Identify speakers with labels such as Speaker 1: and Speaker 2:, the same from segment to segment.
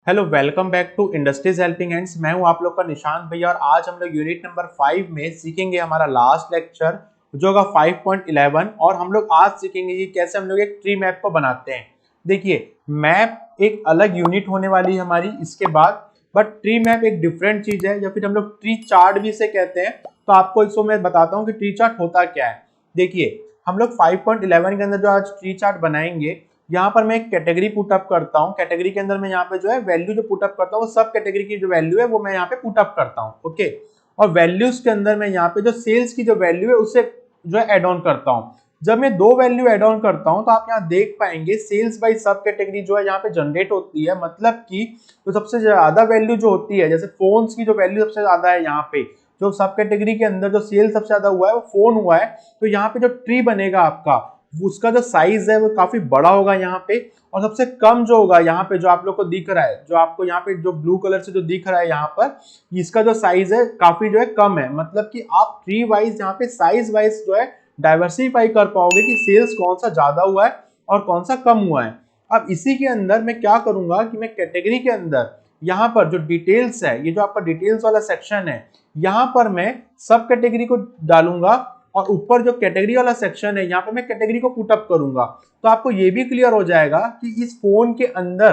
Speaker 1: Hello, welcome back to industries helping hands. मैं हूं आप लोग का निशांत भैया और आज हम लोग यूनिट नंबर 5 में सीखेंगे हमारा लास्ट लेक्चर जो होगा 5.11। और हम लोग आज सीखेंगे कि कैसे हम लोग एक ट्री मैप को बनाते हैं। देखिए, मैप एक अलग यूनिट होने वाली है हमारी इसके बाद, बट ट्री मैप एक डिफरेंट चीज है या फिर हम लोग ट्री चार्ट भी इसे कहते हैं। तो आपको इसको मैं बताता हूँ कि ट्री चार्ट होता क्या है। देखिए, हम लोग 5.11 के अंदर जो आज ट्री चार्ट बनाएंगे, यहाँ पर मैं एक कैटेगरी पुटअप करता हूँ। कैटेगरी के अंदर मैं यहाँ पे जो है वैल्यू जो पुटअप करता हूँ वो सब कैटेगरी की जो वैल्यू है वो मैं यहाँ पे पुटअप करता हूँ। ओके, और वैल्यूज के अंदर मैं यहाँ पे जो सेल्स की जो वैल्यू है उससे जो है एड ऑन करता हूँ। जब मैं दो वैल्यू एड ऑन करता हूँ तो आप यहाँ देख पाएंगे सेल्स बाई सब कैटेगरी जो है यहाँ पे जनरेट होती है। मतलब कि तो सबसे ज्यादा वैल्यू जो होती है, जैसे फोन्स की जो वैल्यू सबसे ज्यादा है यहाँ पे, जो सब कैटेगरी के अंदर जो सेल सबसे ज्यादा हुआ है वो फोन हुआ है। तो यहाँ पे जो ट्री बनेगा आपका, उसका जो साइज है वो काफी बड़ा होगा यहाँ पे। और सबसे कम जो होगा यहाँ पे, जो आप लोग को दिख रहा है, जो आपको यहाँ पे जो ब्लू कलर से जो दिख रहा है यहाँ पर, इसका जो साइज है काफी जो है कम है। मतलब कि आप ट्री वाइज यहाँ पे साइज वाइज जो है डाइवर्सिफाई कर पाओगे कि सेल्स कौन सा ज्यादा हुआ है और कौन सा कम हुआ है। अब इसी के अंदर मैं क्या करूंगा कि मैं कैटेगरी के अंदर यहाँ पर जो डिटेल्स है, ये जो आपका डिटेल्स वाला सेक्शन है, यहाँ पर मैं सब कैटेगरी को डालूंगा और ऊपर जो कैटेगरी वाला सेक्शन है यहाँ पे मैं कैटेगरी को पुटअप करूंगा। तो आपको ये भी क्लियर हो जाएगा कि इस फोन के अंदर,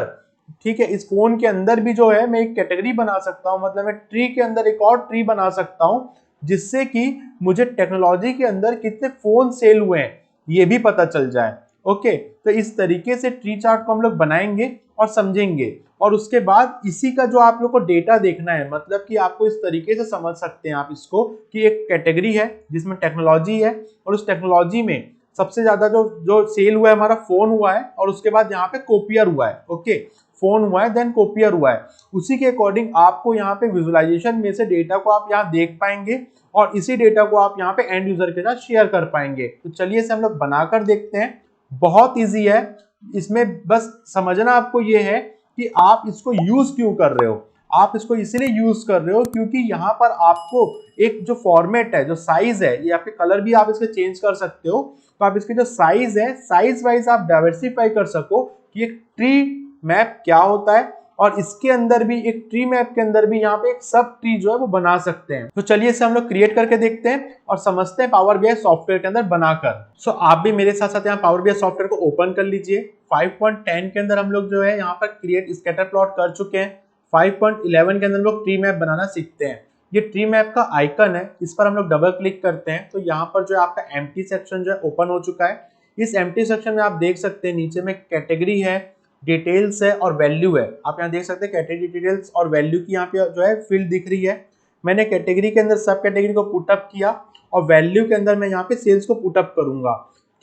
Speaker 1: ठीक है, इस फोन के अंदर भी जो है मैं एक कैटेगरी बना सकता हूँ। मतलब मैं ट्री के अंदर एक और ट्री बना सकता हूँ जिससे कि मुझे टेक्नोलॉजी के अंदर कितने फोन सेल हुए हैं ये भी पता चल जाए। ओके, तो इस तरीके से ट्री चार्ट को हम लोग बनाएंगे और समझेंगे। और उसके बाद इसी का जो आप लोग को डेटा देखना है, मतलब कि आपको इस तरीके से समझ सकते हैं आप इसको कि एक कैटेगरी है जिसमें टेक्नोलॉजी है और उस टेक्नोलॉजी में सबसे ज्यादा जो जो सेल हुआ है हमारा फोन हुआ है और उसके बाद यहाँ पे कोपियर हुआ है। ओके, फोन हुआ है देन कोपियर हुआ है। उसी के अकॉर्डिंग आपको यहाँ पे विजुअलाइजेशन में से डेटा को आप यहाँ देख पाएंगे और इसी डेटा को आप यहाँ पे एंड यूजर के साथ शेयर कर पाएंगे। तो चलिए इसे हम लोग बनाकर देखते हैं। बहुत ईजी है, इसमें बस समझना आपको ये है कि आप इसको यूज क्यों कर रहे हो। आप इसको इसलिए यूज कर रहे हो क्योंकि यहाँ पर आपको एक जो फॉर्मेट है, जो साइज है, ये आपके कलर भी आप इसके चेंज कर सकते हो। तो आप इसकी जो साइज है, साइज वाइज आप डाइवर्सिफाई कर सको कि एक ट्री मैप क्या होता है और इसके अंदर भी एक ट्री मैप के अंदर भी यहाँ पे एक सब ट्री जो है वो बना सकते हैं। तो चलिए इसे हम लोग क्रिएट करके देखते हैं और समझते हैं पावर बीआई सॉफ्टवेयर के अंदर बनाकर। सो आप भी मेरे साथ साथ यहाँ पावर बीआई सॉफ्टवेयर को ओपन कर लीजिए। 5.10 के अंदर हम लोग जो है यहाँ पर क्रिएट स्कैटर प्लॉट कर चुके हैं। 5.11 के अंदर हम लोग ट्री मैप बनाना सीखते हैं। ये ट्री मैप का आइकन है, इस पर हम लोग डबल क्लिक करते हैं तो यहाँ पर जो है आपका एम्प्टी सेक्शन जो है ओपन हो चुका है। इस एम्प्टी सेक्शन में आप देख सकते हैं नीचे में कैटेगरी है, डिटेल्स है और वैल्यू है। आप यहाँ देख सकते हैं कैटेगरी डिटेल्स और वैल्यू की यहाँ पे जो है फील्ड दिख रही है। मैंने कैटेगरी के अंदर सब कैटेगरी को पुटअप किया और वैल्यू के अंदर मैं यहाँ पे सेल्स को पुटअप करूंगा।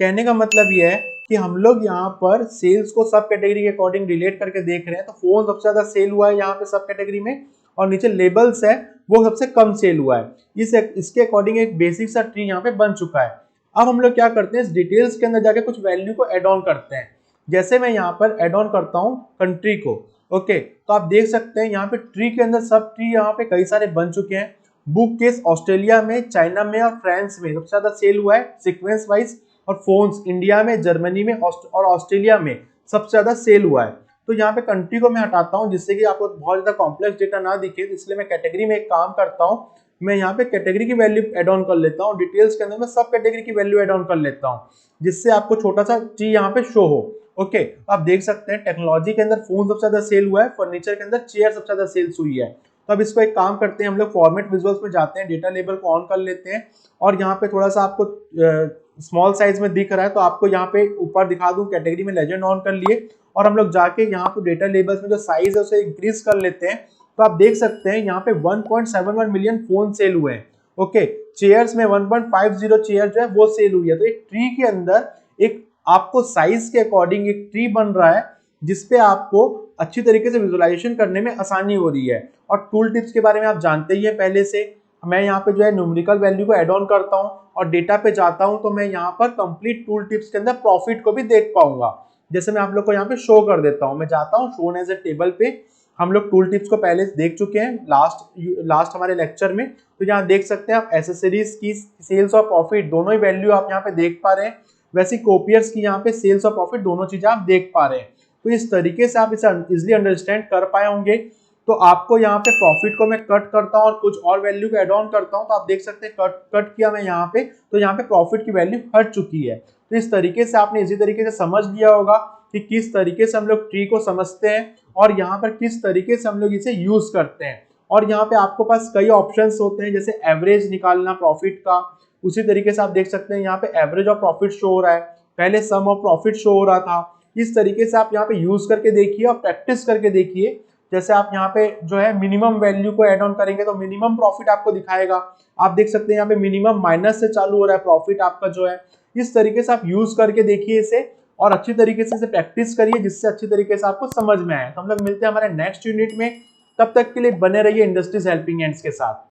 Speaker 1: कहने का मतलब ये है कि हम लोग यहाँ पर सेल्स को सब कैटेगरी के अकॉर्डिंग रिलेट करके देख रहे हैं। तो फोन सबसे ज्यादा सेल हुआ है यहाँ पे सब कैटेगरी में और नीचे लेबल्स है वो सबसे कम सेल हुआ है। इसके अकॉर्डिंग एक बेसिक सा ट्री यहाँ पे बन चुका है। अब हम लोग क्या करते हैं, इस डिटेल्स के अंदर जाके कुछ वैल्यू को एड ऑन करते हैं। जैसे मैं यहाँ पर एड ऑन करता हूँ कंट्री को। ओके, तो आप देख सकते हैं यहाँ पे ट्री के अंदर सब ट्री यहाँ पे कई सारे बन चुके हैं। बुक केस ऑस्ट्रेलिया में, चाइना में और फ्रांस में सबसे ज्यादा सेल हुआ है सीक्वेंस वाइज। और फोन्स इंडिया में, जर्मनी में और ऑस्ट्रेलिया में सबसे ज्यादा सेल हुआ है। तो यहाँ पे कंट्री को मैं हटाता हूँ जिससे कि आपको बहुत ज्यादा कॉम्प्लेक्स डेटा ना दिखे, इसलिए मैं कैटेगरी में एक काम करता हूँ। मैं यहाँ पे कैटेगरी की वैल्यू एड ऑन कर लेता हूँ, डिटेल्स के अंदर मैं सब कैटेगरी की वैल्यू एड ऑन कर लेता हूँ जिससे आपको छोटा सा चीज यहाँ पे शो हो। ओके, आप देख सकते हैं टेक्नोलॉजी के अंदर फोन सबसे ज्यादा सेल हुआ है, फर्नीचर के अंदर चेयर सबसे ज्यादा सेल्स हुई है। तो अब इसको एक काम करते हैं, हम लोग फॉर्मेट विजुअल्स में जाते हैं, डेटा लेबल को ऑन कर लेते हैं और यहाँ पे थोड़ा सा आपको स्मॉल साइज में दिख रहा है तो आपको यहाँ पे ऊपर दिखा दूं, कैटेगरी में लेजेंड ऑन कर लिए और हम लोग जाके यहाँ पे डेटा लेबल्स में जो साइज है उसे इंक्रीज कर लेते हैं। तो आप देख सकते हैं यहाँ पे 1.71 मिलियन फोन सेल हुए हैं। ओके, चेयर्स में 1.50 चेयर जो है वो सेल हुई है। तो एक ट्री के अंदर एक आपको साइज के अकॉर्डिंग एक ट्री बन रहा है जिसपे आपको अच्छी तरीके से विजुअलाइजेशन करने में आसानी हो रही है। और टूल टिप्स के बारे में आप जानते ही हैं पहले से। मैं यहाँ पे जो है न्यूमेरिकल वैल्यू को एड ऑन करता हूँ और डेटा पे जाता हूँ तो मैं यहाँ पर कंप्लीट टूल टिप्स के अंदर प्रॉफिट को भी देख पाऊंगा। जैसे मैं आप लोग को यहाँ पे शो कर देता हूँ, मैं जाता हूँ शोन एज ए टेबल पे। हम लोग टूल टिप्स को पहले देख चुके हैं लास्ट हमारे लेक्चर में। तो यहाँ देख सकते हैं आप एसेसरीज की सेल्स और प्रॉफिट दोनों ही वैल्यू आप यहाँ पे देख पा रहे हैं। वैसे कॉपियर्स की यहाँ पे सेल्स और प्रॉफिट दोनों चीजें आप देख पा रहे हैं। तो इस तरीके से आप इसे इजिली अंडरस्टैंड कर पाए होंगे। तो आपको यहाँ पे प्रॉफिट को मैं कट करता हूँ और कुछ और वैल्यू को एड ऑन करता हूँ, तो आप देख सकते हैं कट किया मैं यहाँ पे, तो यहाँ पे प्रॉफिट की वैल्यू हट चुकी है। तो इस तरीके से आपने इसी तरीके से समझ लिया होगा कि किस तरीके से हम लोग ट्री को समझते हैं और यहाँ पर किस तरीके से हम लोग इसे यूज करते हैं। और यहाँ पे आपको पास कई ऑप्शंस होते हैं, जैसे एवरेज निकालना प्रॉफिट का, उसी तरीके से आप देख सकते हैं यहाँ पे एवरेज ऑफ प्रॉफिट शो हो रहा है, पहले सम ऑफ प्रॉफिट शो हो रहा था। इस तरीके से आप यहाँ पे यूज करके देखिए और प्रैक्टिस करके देखिए। जैसे आप यहाँ पे जो है मिनिमम वैल्यू को एड ऑन करेंगे तो मिनिमम प्रॉफिट आपको दिखाएगा। आप देख सकते हैं यहाँ पे मिनिमम माइनस से चालू हो रहा है प्रॉफिट आपका जो है। इस तरीके से आप यूज करके देखिए इसे और अच्छी तरीके से इसे प्रैक्टिस करिए, जिससे अच्छी तरीके से आपको समझ में आए। तो हम लोग मिलते हैं हमारे नेक्स्ट यूनिट में, तब तक के लिए बने रहिए इंडस्ट्रीज हेल्पिंग हैंड्स के साथ।